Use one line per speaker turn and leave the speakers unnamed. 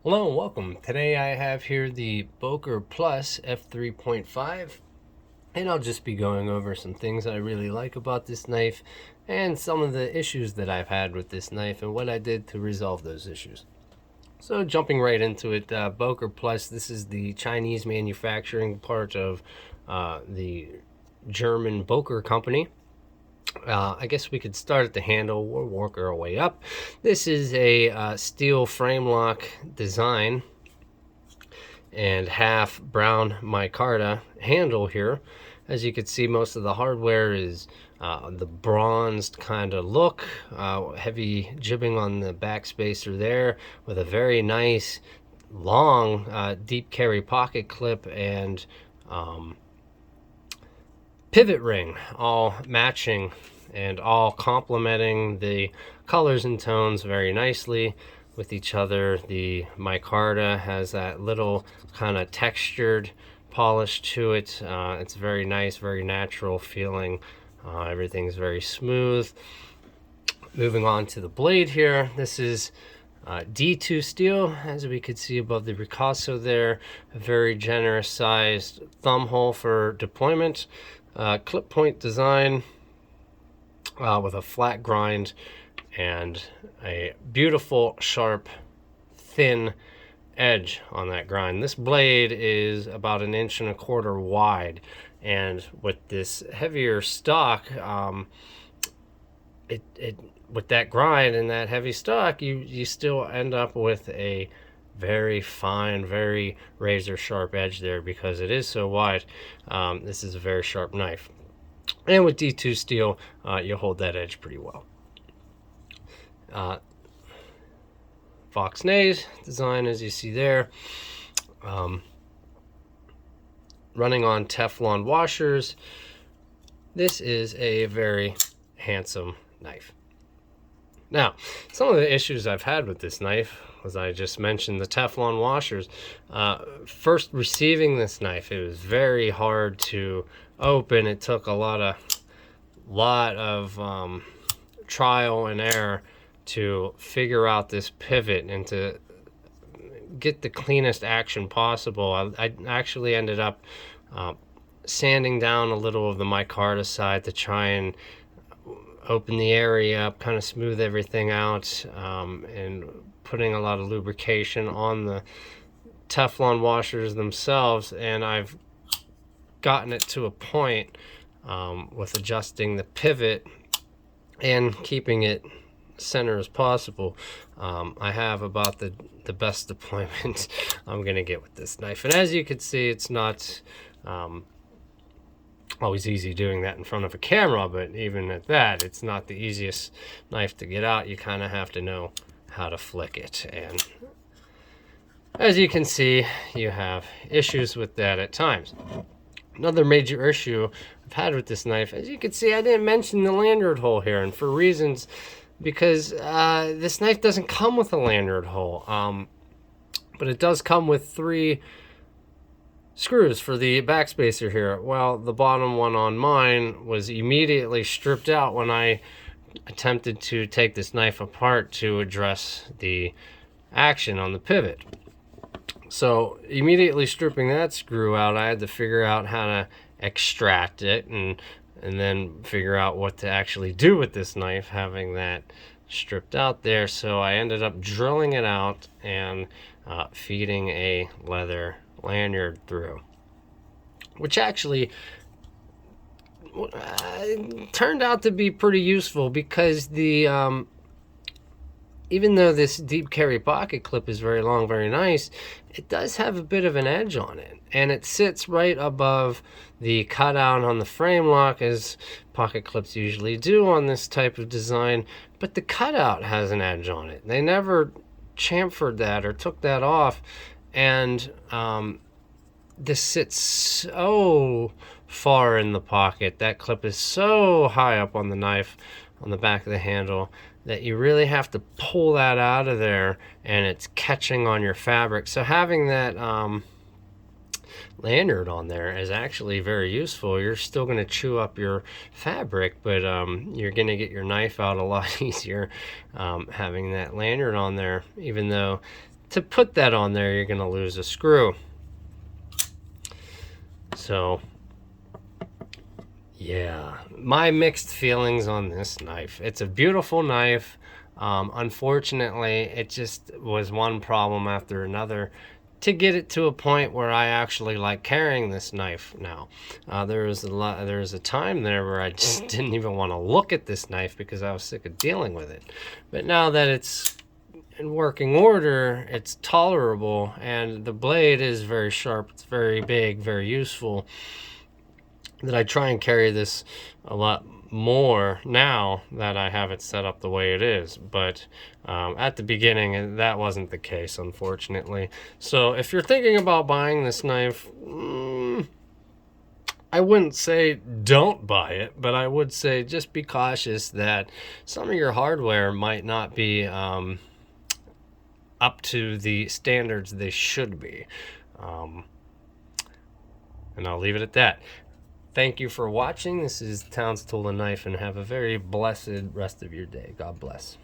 Hello and welcome. Today I have here the Boker Plus F3.5, and I'll just be going over some things I really like about this knife and some of the issues that I've had with this knife and what I did to resolve those issues. So jumping right into it, Boker Plus, this is the Chinese manufacturing part of the German Boker company. I guess we could start at the handle. We'll work our way up. This is a steel frame lock design and half brown micarta handle here. As you can see, most of the hardware is the bronzed kind of look, heavy jibbing on the back spacer there with a very nice long deep carry pocket clip and pivot ring, all matching and all complementing the colors and tones very nicely with each other. The micarta has that little kind of textured polish to it. It's very nice, very natural feeling. Everything's very smooth. Moving on to the blade here, this is D2 steel, as we could see above the ricasso there. A very generous sized thumb hole for deployment. Clip point design with a flat grind and a beautiful, sharp, thin edge on that grind. This blade is about 1.25 inches wide, and with this heavier stock, with that grind and that heavy stock, you still end up with a very fine, very razor sharp edge there because it is so wide. This is a very sharp knife, and with D2 steel, you hold that edge pretty well. Fox nays design, as you see there, running on Teflon washers. This is a very handsome knife. Now, some of the issues I've had with this knife, as I just mentioned, the Teflon washers. First receiving this knife, it was very hard to open. It took a lot of trial and error to figure out this pivot and to get the cleanest action possible. I actually ended up sanding down a little of the micarta side to try and open the area up, kind of smooth everything out, and putting a lot of lubrication on the Teflon washers themselves. And I've gotten it to a point with adjusting the pivot and keeping it center as possible. I have about the best deployment I'm gonna get with this knife, and as you can see, it's not always easy doing that in front of a camera, but even at that, it's not the easiest knife to get out. You kind of have to know how to flick it, and as you can see, you have issues with that at times. Another major issue I've had with this knife, as you can see, I didn't mention the lanyard hole here, and for reasons, because this knife doesn't come with a lanyard hole, but it does come with 3 screws for the backspacer here. Well, the bottom one on mine was immediately stripped out when I attempted to take this knife apart to address the action on the pivot. So immediately stripping that screw out, I had to figure out how to extract it and then figure out what to actually do with this knife, having that stripped out there. So I ended up drilling it out and feeding a leather lanyard through, which actually turned out to be pretty useful, because the even though this deep carry pocket clip is very long, very nice, it does have a bit of an edge on it, and it sits right above the cutout on the frame lock, as pocket clips usually do on this type of design, but the cutout has an edge on it. They never chamfered that or took that off, and this sits so far in the pocket. That clip is so high up on the knife, on the back of the handle, that you really have to pull that out of there, and it's catching on your fabric. So having that lanyard on there is actually very useful. You're still going to chew up your fabric, but you're going to get your knife out a lot easier having that lanyard on there, even though to put that on there, you're going to lose a screw. So yeah, my mixed feelings on this knife. It's a beautiful knife. Unfortunately, it just was one problem after another to get it to a point where I actually like carrying this knife now. There was a time there where I just didn't even want to look at this knife because I was sick of dealing with it. But now that it's in working order, it's tolerable, and the blade is very sharp, it's very big, very useful, that I try and carry this a lot more now that I have it set up the way it is. But at the beginning, that wasn't the case, unfortunately. So if you're thinking about buying this knife, I wouldn't say don't buy it, but I would say just be cautious that some of your hardware might not be up to the standards they should be. And I'll leave it at that. Thank you for watching. This is Towns Tool and Knife, and have a very blessed rest of your day. God bless.